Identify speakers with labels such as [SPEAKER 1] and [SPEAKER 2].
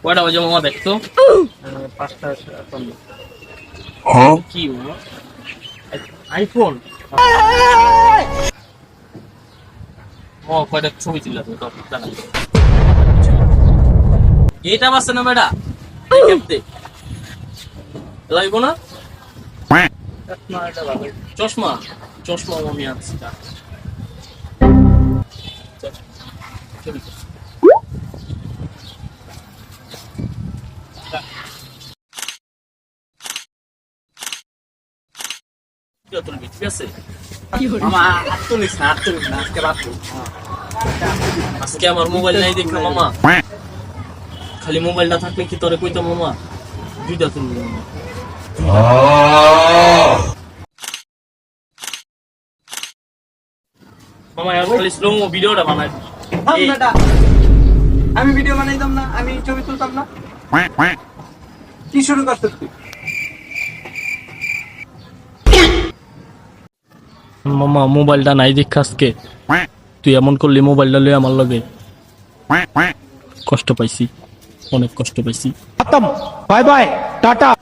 [SPEAKER 1] কয়টা বাজে মামা দেখতো?
[SPEAKER 2] 5টা 55।
[SPEAKER 1] কি মামা? আইফোন? ও কয়টা ছবি তুললা তুমি তো জানা। এটা বাসে না বেটা? দেখতে লাগবো না?
[SPEAKER 2] চশমা এটা ভালো।
[SPEAKER 1] চশমা চশমা আমি আনছি যা। ছবি তুল। তুইও তুলবি, ঠিক আছে?
[SPEAKER 2] মামা আটচল্লিশ না আজকে রাত।
[SPEAKER 1] আজকে আমার মোবাইল নাই দেখ না মামা। খালি মোবাইল না থাকলে কি তোরে কইতাম মামা? দুইটা তুলবি মামা। মামা আর খালি স্লো মো ভিডিওটা বানাই।
[SPEAKER 2] আমি ভিডিও বানাইতাম না, আমি ছবি তুলতাম না। কি শুরু করছিস তুই?
[SPEAKER 1] মামা মোবাইলটা নাই দেখ আজকে। তুই এমন করলি মোবাইলটা লই আমার লগে। কষ্ট পাইছি, অনেক কষ্ট পাইছি।
[SPEAKER 3] खत्म बाय बाय टाटा।